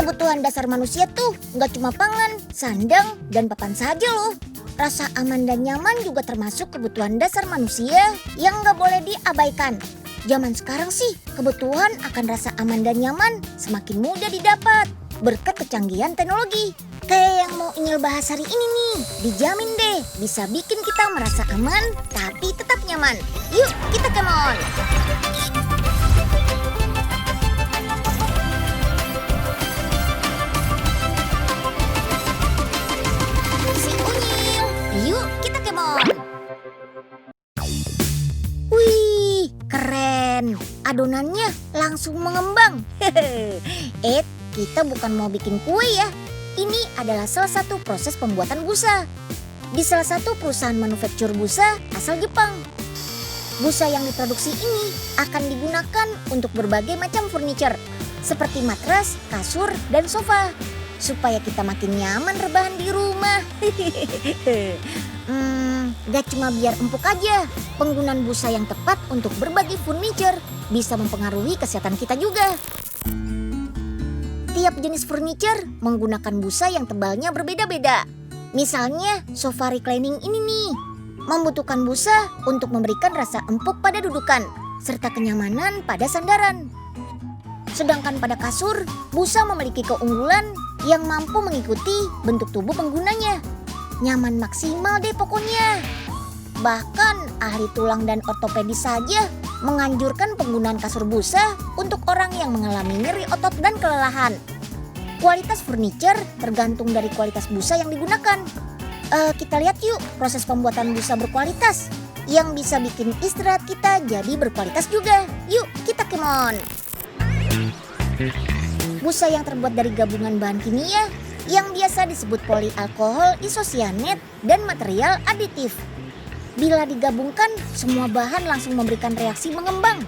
Kebutuhan dasar manusia tuh nggak cuma pangan, sandang, dan papan saja loh. Rasa aman dan nyaman juga termasuk kebutuhan dasar manusia yang nggak boleh diabaikan. Zaman sekarang sih, kebutuhan akan rasa aman dan nyaman semakin mudah didapat berkat kecanggihan teknologi. Kayak yang mau Inyil bahas hari ini nih, dijamin deh bisa bikin kita merasa aman tapi tetap nyaman. Yuk kita come on! Si Unyil, yuk kita come on! Wih, keren! Adonannya langsung mengembang. Kita bukan mau bikin kue ya. Ini adalah salah satu proses pembuatan busa di salah satu perusahaan manufaktur busa asal Jepang. Busa yang diproduksi ini akan digunakan untuk berbagai macam furniture seperti matras, kasur, dan sofa supaya kita makin nyaman rebahan di rumah. Gak cuma biar empuk aja, penggunaan busa yang tepat untuk berbagai furniture bisa mempengaruhi kesehatan kita juga. Tiap jenis furniture menggunakan busa yang tebalnya berbeda-beda. Misalnya sofa reclining ini nih, membutuhkan busa untuk memberikan rasa empuk pada dudukan, serta kenyamanan pada sandaran. Sedangkan pada kasur, busa memiliki keunggulan yang mampu mengikuti bentuk tubuh penggunanya. Nyaman maksimal deh pokoknya. Bahkan ahli tulang dan ortopedis saja menganjurkan penggunaan kasur busa untuk orang yang mengalami nyeri otot dan kelelahan. Kualitas furniture tergantung dari kualitas busa yang digunakan. Kita lihat yuk proses pembuatan busa berkualitas yang bisa bikin istirahat kita jadi berkualitas juga. Yuk kita come on! Busa yang terbuat dari gabungan bahan kimia yang biasa disebut polialkohol isocyanate dan material aditif. Bila digabungkan, semua bahan langsung memberikan reaksi mengembang.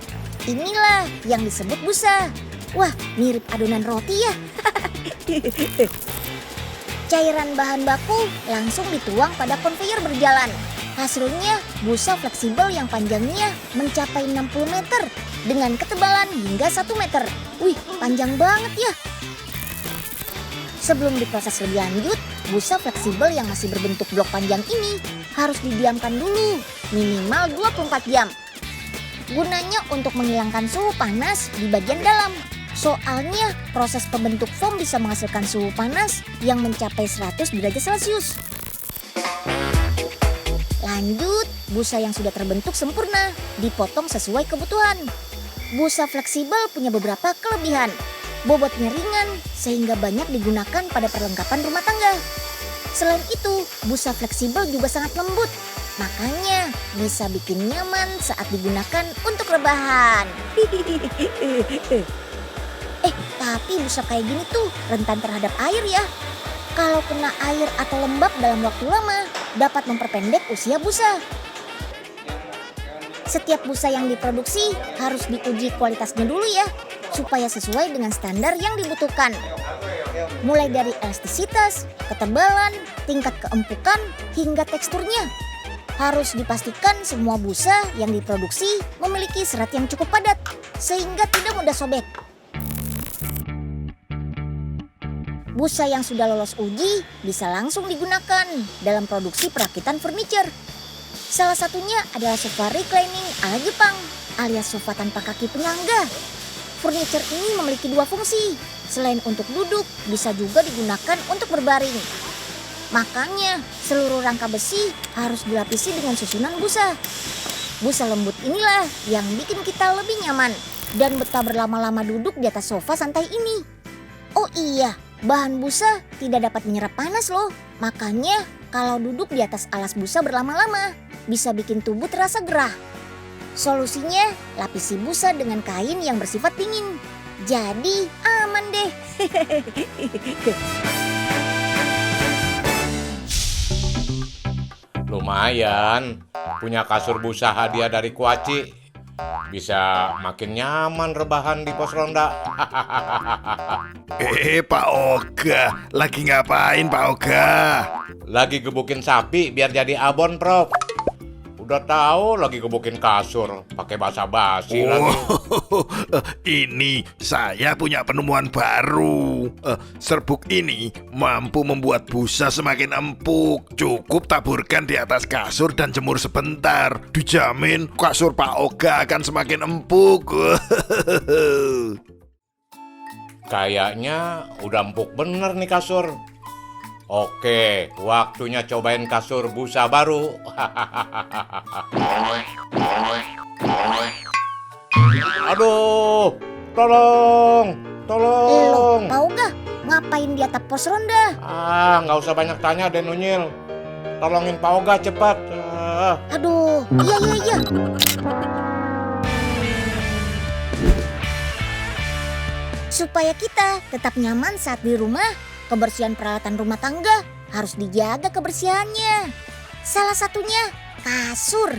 Inilah yang disebut busa. Wah, mirip adonan roti ya. Cairan bahan baku langsung dituang pada konveyor berjalan. Hasilnya busa fleksibel yang panjangnya mencapai 60 meter dengan ketebalan hingga 1 meter. Wih, panjang banget ya. Sebelum diproses lebih lanjut, busa fleksibel yang masih berbentuk blok panjang ini harus didiamkan dulu minimal 24 jam. Gunanya untuk menghilangkan suhu panas di bagian dalam. Soalnya proses pembentuk foam bisa menghasilkan suhu panas yang mencapai 100 derajat Celcius. Lanjut, busa yang sudah terbentuk sempurna dipotong sesuai kebutuhan. Busa fleksibel punya beberapa kelebihan. Bobotnya ringan sehingga banyak digunakan pada perlengkapan rumah tangga. Selain itu, busa fleksibel juga sangat lembut. Makanya bisa bikin nyaman saat digunakan untuk rebahan. Tapi busa kayak gini tuh rentan terhadap air ya. Kalau kena air atau lembab dalam waktu lama, dapat memperpendek usia busa. Setiap busa yang diproduksi harus diuji kualitasnya dulu ya, supaya sesuai dengan standar yang dibutuhkan. Mulai dari elastisitas, ketebalan, tingkat keempukan, hingga teksturnya. Harus dipastikan semua busa yang diproduksi memiliki serat yang cukup padat, sehingga tidak mudah sobek. Busa yang sudah lolos uji bisa langsung digunakan dalam produksi perakitan furniture. Salah satunya adalah sofa reclining ala Jepang, alias sofa tanpa kaki penyangga. Furniture ini memiliki dua fungsi. Selain untuk duduk, bisa juga digunakan untuk berbaring. Makanya, seluruh rangka besi harus dilapisi dengan susunan busa. Busa lembut inilah yang bikin kita lebih nyaman dan betah berlama-lama duduk di atas sofa santai ini. Oh iya, bahan busa tidak dapat menyerap panas loh. Makanya, kalau duduk di atas alas busa berlama-lama, bisa bikin tubuh terasa gerah. Solusinya, lapisi busa dengan kain yang bersifat dingin. Jadi aman deh. Lumayan, punya kasur busa hadiah dari Kuaci. Bisa makin nyaman rebahan di pos ronda. Pak Oga, lagi ngapain Pak Oga? Lagi gebukin sapi biar jadi abon, Prof. Udah tahu lagi gebukin kasur, pakai basa-basi lagi. Ini saya punya penemuan baru. Serbuk ini mampu membuat busa semakin empuk. Cukup taburkan di atas kasur dan jemur sebentar. Dijamin kasur Pak Oga akan semakin empuk. Kayaknya udah empuk bener nih kasur. Oke, waktunya cobain kasur busa baru. Aduh, tolong, Loh, tolong. tahu gak ngapain di atap pos ronda? Nggak usah banyak tanya deh Nunyil. Tolongin Pak Oga cepat. Aduh, iya. Supaya kita tetap nyaman saat di rumah, kebersihan peralatan rumah tangga harus dijaga kebersihannya. Salah satunya kasur.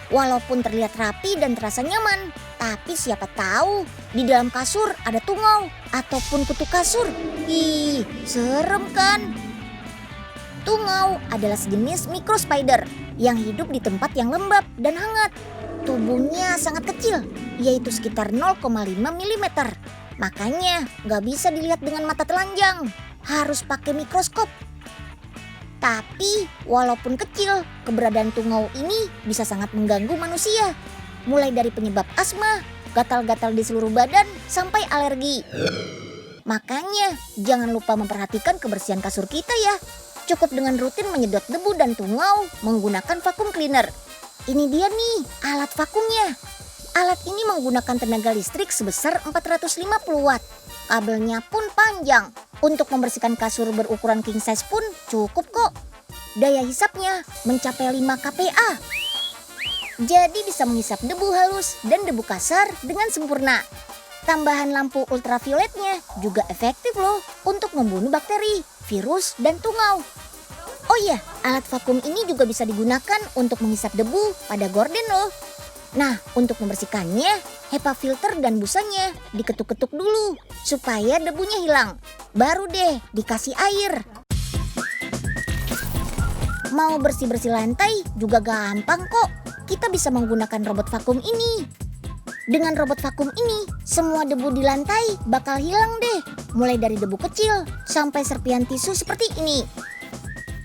Walaupun terlihat rapi dan terasa nyaman, tapi siapa tahu di dalam kasur ada tungau ataupun kutu kasur. Ih, serem kan? Tungau adalah sejenis microspider yang hidup di tempat yang lembab dan hangat. Tubuhnya sangat kecil, yaitu sekitar 0,5 mm. Makanya nggak bisa dilihat dengan mata telanjang, harus pakai mikroskop. Tapi walaupun kecil, keberadaan tungau ini bisa sangat mengganggu manusia. Mulai dari penyebab asma, gatal-gatal di seluruh badan, sampai alergi. Makanya jangan lupa memperhatikan kebersihan kasur kita ya. Cukup dengan rutin menyedot debu dan tungau menggunakan vacuum cleaner. Ini dia nih alat vakumnya. Alat ini menggunakan tenaga listrik sebesar 450 watt. Kabelnya pun panjang. Untuk membersihkan kasur berukuran king size pun cukup kok. Daya hisapnya mencapai 5 kPa. Jadi bisa menghisap debu halus dan debu kasar dengan sempurna. Tambahan lampu ultravioletnya juga efektif loh untuk membunuh bakteri, virus, dan tungau. Oh iya, alat vakum ini juga bisa digunakan untuk menghisap debu pada gorden loh. Nah, untuk membersihkannya, HEPA filter dan busanya diketuk-ketuk dulu supaya debunya hilang. Baru deh dikasih air. Mau bersih-bersih lantai juga gampang kok. Kita bisa menggunakan robot vakum ini. Dengan robot vakum ini, semua debu di lantai bakal hilang deh. Mulai dari debu kecil sampai serpihan tisu seperti ini.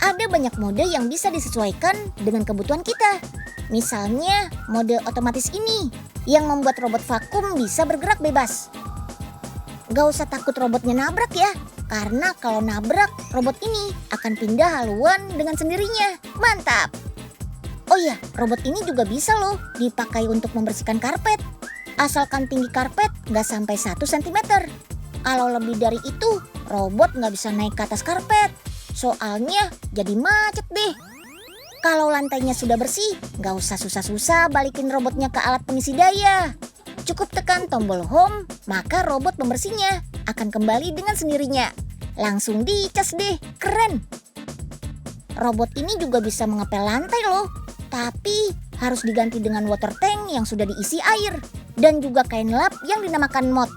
Ada banyak mode yang bisa disesuaikan dengan kebutuhan kita. Misalnya mode otomatis ini yang membuat robot vakum bisa bergerak bebas. Gak usah takut robotnya nabrak ya, karena kalau nabrak robot ini akan pindah haluan dengan sendirinya. Mantap! Oh iya, robot ini juga bisa loh dipakai untuk membersihkan karpet. Asalkan tinggi karpet gak sampai 1 cm. Kalau lebih dari itu, robot gak bisa naik ke atas karpet. Soalnya jadi macet deh. Kalau lantainya sudah bersih, gak usah susah-susah balikin robotnya ke alat pengisi daya. Cukup tekan tombol home, maka robot pembersihnya akan kembali dengan sendirinya. Langsung dicas deh, keren. Robot ini juga bisa mengepel lantai loh. Tapi harus diganti dengan water tank yang sudah diisi air. Dan juga kain lap yang dinamakan mop.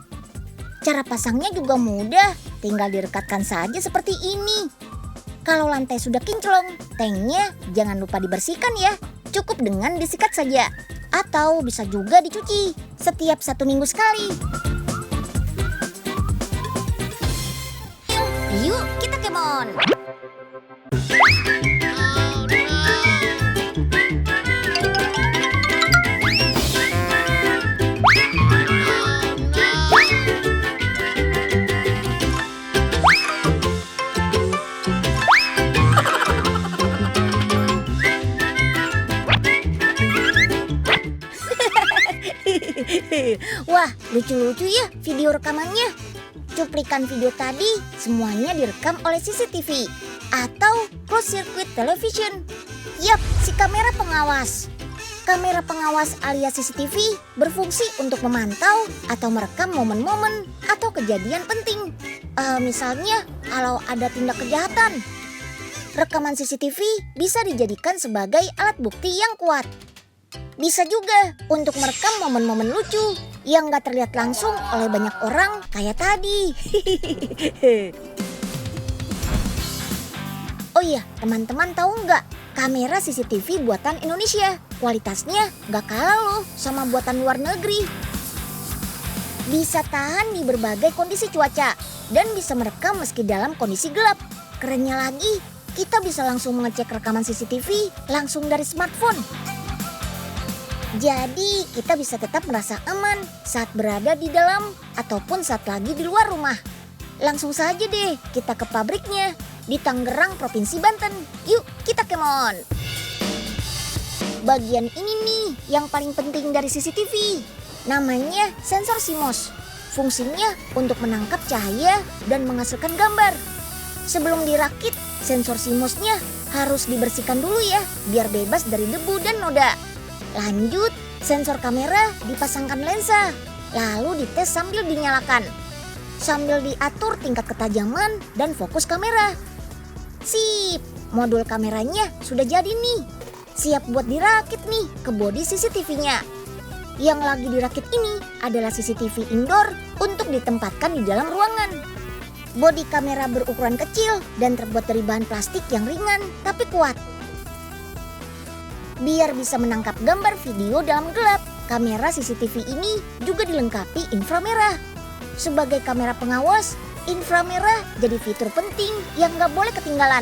Cara pasangnya juga mudah, tinggal direkatkan saja seperti ini. Kalau lantai sudah kinclong, tanknya jangan lupa dibersihkan ya. Cukup dengan disikat saja. Atau bisa juga dicuci setiap 1 minggu sekali. Yuk kita kemon. Wah, lucu-lucu ya video rekamannya. Cuplikan video tadi semuanya direkam oleh CCTV atau closed circuit television. Yap, si kamera pengawas. Kamera pengawas alias CCTV berfungsi untuk memantau atau merekam momen-momen atau kejadian penting. Misalnya kalau ada tindak kejahatan. Rekaman CCTV bisa dijadikan sebagai alat bukti yang kuat. Bisa juga untuk merekam momen-momen lucu yang gak terlihat langsung oleh banyak orang kayak tadi. Oh iya, teman-teman tahu nggak Kamera CCTV buatan Indonesia. Kualitasnya gak kalah loh sama buatan luar negeri. Bisa tahan di berbagai kondisi cuaca dan bisa merekam meski dalam kondisi gelap. Kerennya lagi, kita bisa langsung mengecek rekaman CCTV langsung dari smartphone. Jadi kita bisa tetap merasa aman saat berada di dalam ataupun saat lagi di luar rumah. Langsung saja deh kita ke pabriknya di Tangerang, Provinsi Banten. Yuk kita kemon. Bagian ini nih yang paling penting dari CCTV. Namanya sensor CMOS. Fungsinya untuk menangkap cahaya dan menghasilkan gambar. Sebelum dirakit, sensor CMOS-nya harus dibersihkan dulu ya, biar bebas dari debu dan noda. Lanjut, sensor kamera dipasangkan lensa, lalu dites sambil dinyalakan. Sambil diatur tingkat ketajaman dan fokus kamera. Sip, modul kameranya sudah jadi nih. Siap buat dirakit nih ke bodi CCTV-nya. Yang lagi dirakit ini adalah CCTV indoor untuk ditempatkan di dalam ruangan. Bodi kamera berukuran kecil dan terbuat dari bahan plastik yang ringan tapi kuat. Biar bisa menangkap gambar video dalam gelap, kamera CCTV ini juga dilengkapi inframerah. Sebagai kamera pengawas, inframerah jadi fitur penting yang gak boleh ketinggalan.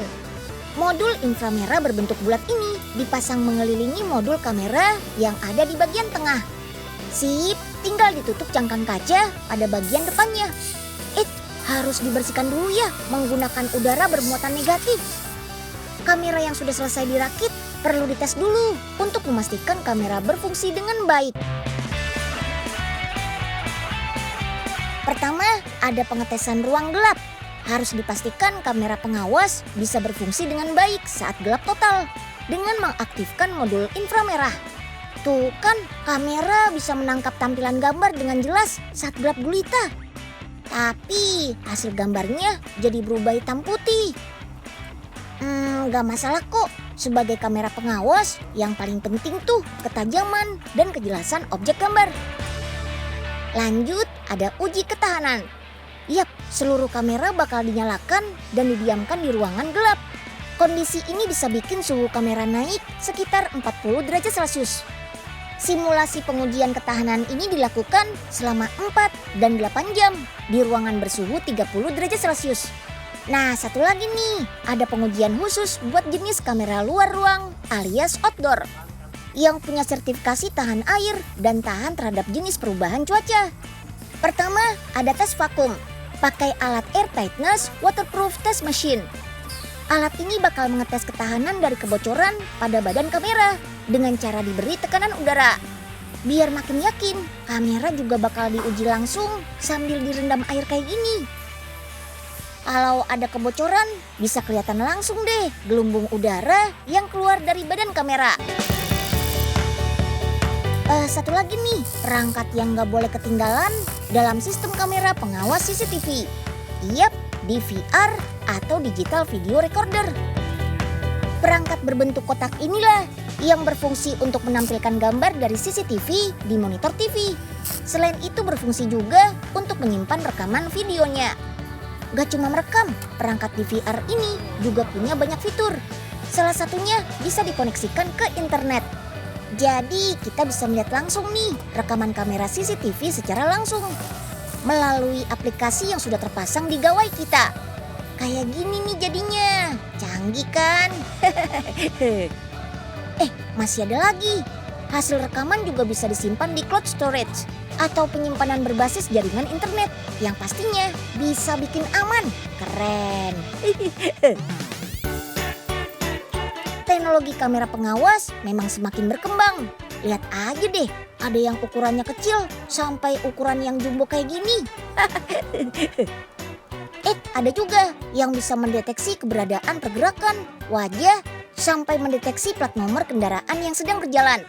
Modul inframerah berbentuk bulat ini dipasang mengelilingi modul kamera yang ada di bagian tengah. Sip, tinggal ditutup cangkang kaca pada bagian depannya. Harus dibersihkan dulu ya menggunakan udara bermuatan negatif. Kamera yang sudah selesai dirakit perlu dites dulu untuk memastikan kamera berfungsi dengan baik. Pertama, ada pengetesan ruang gelap. Harus dipastikan kamera pengawas bisa berfungsi dengan baik saat gelap total dengan mengaktifkan modul inframerah. Tuh kan, kamera bisa menangkap tampilan gambar dengan jelas saat gelap gulita. Tapi hasil gambarnya jadi berubah hitam putih. Gak masalah kok. Sebagai kamera pengawas, yang paling penting tuh ketajaman dan kejelasan objek gambar. Lanjut, ada uji ketahanan. Yap, seluruh kamera bakal dinyalakan dan didiamkan di ruangan gelap. Kondisi ini bisa bikin suhu kamera naik sekitar 40 derajat Celcius. Simulasi pengujian ketahanan ini dilakukan selama 4 dan 8 jam di ruangan bersuhu 30 derajat Celcius. Nah, satu lagi nih, ada pengujian khusus buat jenis kamera luar ruang alias outdoor yang punya sertifikasi tahan air dan tahan terhadap jenis perubahan cuaca. Pertama, ada tes vakum, pakai alat air tightness waterproof test machine. Alat ini bakal mengetes ketahanan dari kebocoran pada badan kamera dengan cara diberi tekanan udara. Biar makin yakin, kamera juga bakal diuji langsung sambil direndam air kayak gini. Kalau ada kebocoran, bisa kelihatan langsung deh gelombang udara yang keluar dari badan kamera. Satu lagi nih, perangkat yang gak boleh ketinggalan dalam sistem kamera pengawas CCTV. Yap, DVR atau Digital Video Recorder. Perangkat berbentuk kotak inilah yang berfungsi untuk menampilkan gambar dari CCTV di monitor TV. Selain itu berfungsi juga untuk menyimpan rekaman videonya. Gak cuma merekam, perangkat DVR ini juga punya banyak fitur. Salah satunya bisa dikoneksikan ke internet. Jadi kita bisa melihat langsung nih rekaman kamera CCTV secara langsung melalui aplikasi yang sudah terpasang di gawai kita. Kayak gini nih jadinya, canggih kan? Masih ada lagi. Hasil rekaman juga bisa disimpan di cloud storage atau penyimpanan berbasis jaringan internet yang pastinya bisa bikin aman. Keren. Teknologi kamera pengawas memang semakin berkembang. Lihat aja deh, ada yang ukurannya kecil sampai ukuran yang jumbo kayak gini. Ada juga yang bisa mendeteksi keberadaan pergerakan wajah sampai mendeteksi plat nomor kendaraan yang sedang berjalan.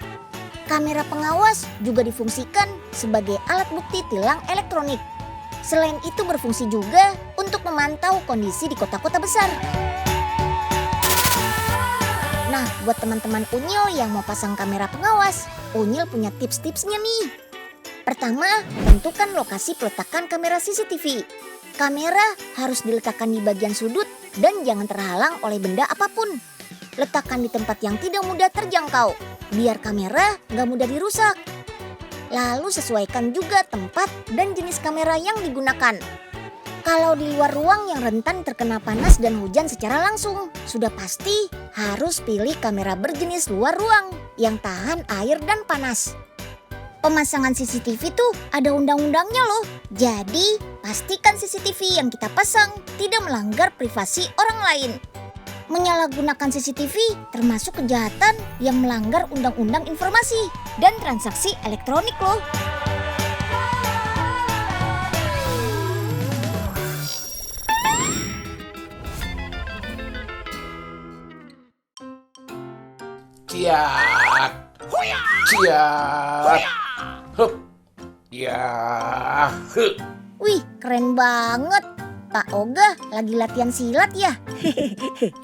Kamera pengawas juga difungsikan sebagai alat bukti tilang elektronik. Selain itu berfungsi juga untuk memantau kondisi di kota-kota besar. Nah, buat teman-teman Unyil yang mau pasang kamera pengawas, Unyil punya tips-tipsnya nih. Pertama, tentukan lokasi peletakan kamera CCTV. Kamera harus diletakkan di bagian sudut dan jangan terhalang oleh benda apapun. Letakkan di tempat yang tidak mudah terjangkau, biar kamera nggak mudah dirusak. Lalu sesuaikan juga tempat dan jenis kamera yang digunakan. Kalau di luar ruang yang rentan terkena panas dan hujan secara langsung, sudah pasti harus pilih kamera berjenis luar ruang yang tahan air dan panas. Pemasangan CCTV tuh ada undang-undangnya loh. Jadi, pastikan CCTV yang kita pasang tidak melanggar privasi orang lain. Menyalahgunakan CCTV termasuk kejahatan yang melanggar Undang-Undang Informasi dan Transaksi Elektronik loh. Ciat, ciat, hup, ya, hup. Wih, keren banget. Pak Oga lagi latihan silat ya?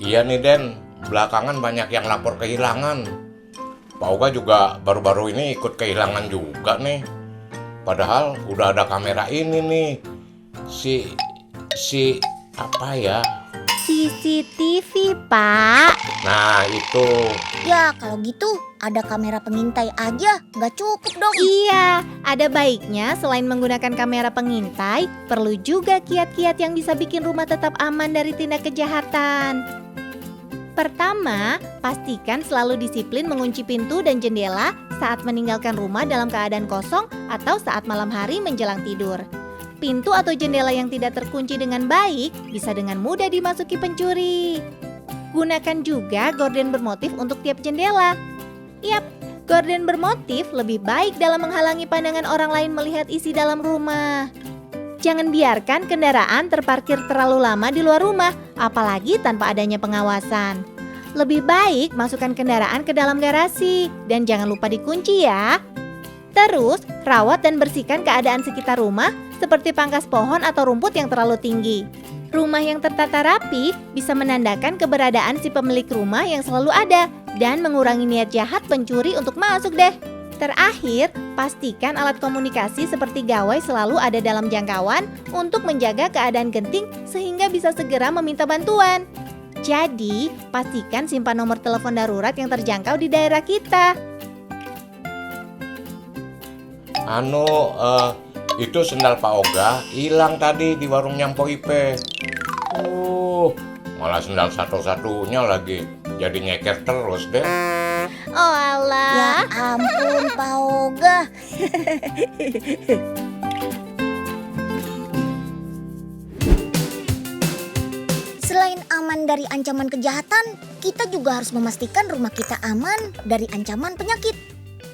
Iya nih Den, belakangan banyak yang lapor kehilangan. Pak Oga juga baru-baru ini ikut kehilangan juga nih. Padahal udah ada kamera ini nih. Si apa ya? CCTV, Pak. Nah itu. Ya, kalau gitu ada kamera pengintai aja nggak cukup dong. Iya, ada baiknya selain menggunakan kamera pengintai, perlu juga kiat-kiat yang bisa bikin rumah tetap aman dari tindak kejahatan. Pertama, pastikan selalu disiplin mengunci pintu dan jendela saat meninggalkan rumah dalam keadaan kosong atau saat malam hari menjelang tidur. Pintu atau jendela yang tidak terkunci dengan baik bisa dengan mudah dimasuki pencuri. Gunakan juga gorden bermotif untuk tiap jendela. Yap, gorden bermotif lebih baik dalam menghalangi pandangan orang lain melihat isi dalam rumah. Jangan biarkan kendaraan terparkir terlalu lama di luar rumah, apalagi tanpa adanya pengawasan. Lebih baik masukkan kendaraan ke dalam garasi dan jangan lupa dikunci ya. Terus, rawat dan bersihkan keadaan sekitar rumah seperti pangkas pohon atau rumput yang terlalu tinggi. Rumah yang tertata rapi bisa menandakan keberadaan si pemilik rumah yang selalu ada dan mengurangi niat jahat pencuri untuk masuk deh. Terakhir, pastikan alat komunikasi seperti gawai selalu ada dalam jangkauan untuk menjaga keadaan genting sehingga bisa segera meminta bantuan. Jadi, pastikan simpan nomor telepon darurat yang terjangkau di daerah kita. Itu sendal Pak Oga hilang tadi di warungnya Mpok Ipe. Malah sendal satu-satunya lagi. Jadi nyeker terus deh. Oh alah. Ya ampun Pak Oga. Selain aman dari ancaman kejahatan, kita juga harus memastikan rumah kita aman dari ancaman penyakit.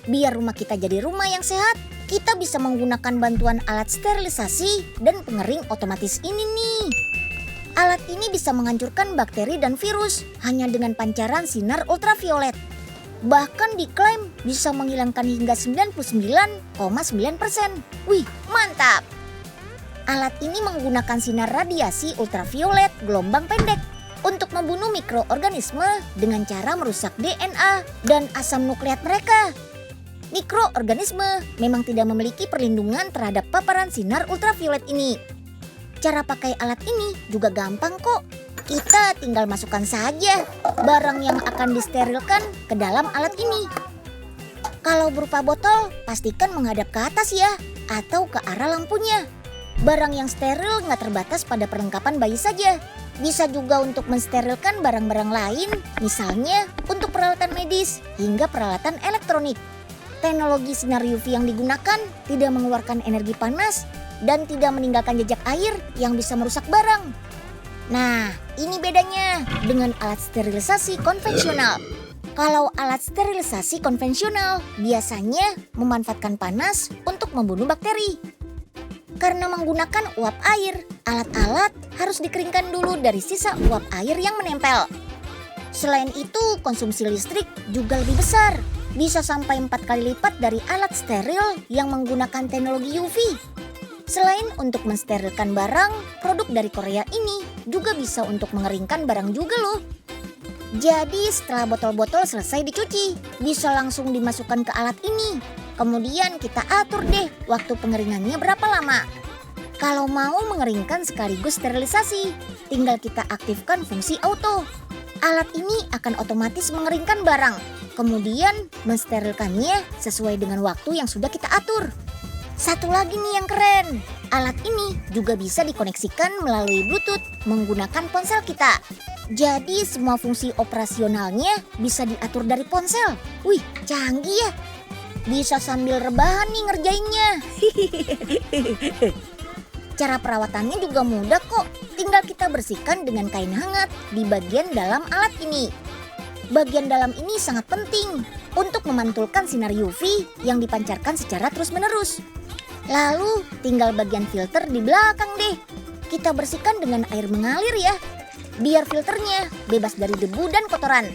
Biar rumah kita jadi rumah yang sehat, kita bisa menggunakan bantuan alat sterilisasi dan pengering otomatis ini nih. Alat ini bisa menghancurkan bakteri dan virus hanya dengan pancaran sinar ultraviolet. Bahkan diklaim bisa menghilangkan hingga 99,9%. Wih, mantap! Alat ini menggunakan sinar radiasi ultraviolet gelombang pendek untuk membunuh mikroorganisme dengan cara merusak DNA dan asam nukleat mereka. Mikroorganisme memang tidak memiliki perlindungan terhadap paparan sinar ultraviolet ini. Cara pakai alat ini juga gampang kok. Kita tinggal masukkan saja barang yang akan disterilkan ke dalam alat ini. Kalau berupa botol, pastikan menghadap ke atas ya, atau ke arah lampunya. Barang yang steril nggak terbatas pada perlengkapan bayi saja. Bisa juga untuk mensterilkan barang-barang lain, misalnya untuk peralatan medis hingga peralatan elektronik. Teknologi sinar UV yang digunakan tidak mengeluarkan energi panas dan tidak meninggalkan jejak air yang bisa merusak barang. Nah, ini bedanya dengan alat sterilisasi konvensional. Kalau alat sterilisasi konvensional biasanya memanfaatkan panas untuk membunuh bakteri. Karena menggunakan uap air, alat-alat harus dikeringkan dulu dari sisa uap air yang menempel. Selain itu, konsumsi listrik juga lebih besar. Bisa sampai 4 kali lipat dari alat steril yang menggunakan teknologi UV. Selain untuk mensterilkan barang, produk dari Korea ini juga bisa untuk mengeringkan barang juga loh. Jadi setelah botol-botol selesai dicuci, bisa langsung dimasukkan ke alat ini. Kemudian kita atur deh waktu pengeringannya berapa lama. Kalau mau mengeringkan sekaligus sterilisasi, tinggal kita aktifkan fungsi auto. Alat ini akan otomatis mengeringkan barang, kemudian mensterilkannya sesuai dengan waktu yang sudah kita atur. Satu lagi nih yang keren, alat ini juga bisa dikoneksikan melalui Bluetooth menggunakan ponsel kita. Jadi semua fungsi operasionalnya bisa diatur dari ponsel. Wih, canggih ya. Bisa sambil rebahan nih ngerjainnya. Cara perawatannya juga mudah kok. Tinggal kita bersihkan dengan kain hangat di bagian dalam alat ini. Bagian dalam ini sangat penting untuk memantulkan sinar UV yang dipancarkan secara terus-menerus. Lalu tinggal bagian filter di belakang deh. Kita bersihkan dengan air mengalir ya. Biar filternya bebas dari debu dan kotoran.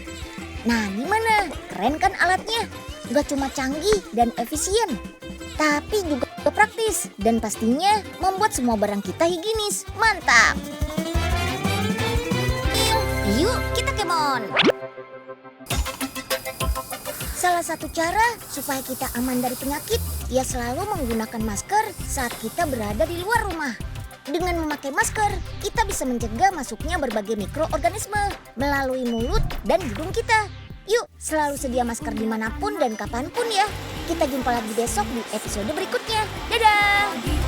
Nah, gimana? Keren kan alatnya? Gak cuma canggih dan efisien, tapi juga praktis dan pastinya membuat semua barang kita higienis. Mantap! Yuk kita kemon! Salah satu cara supaya kita aman dari penyakit, ya selalu menggunakan masker saat kita berada di luar rumah. Dengan memakai masker, kita bisa mencegah masuknya berbagai mikroorganisme melalui mulut dan hidung kita. Yuk, selalu sedia masker dimanapun dan kapanpun ya. Kita jumpa lagi besok di episode berikutnya. Dadah!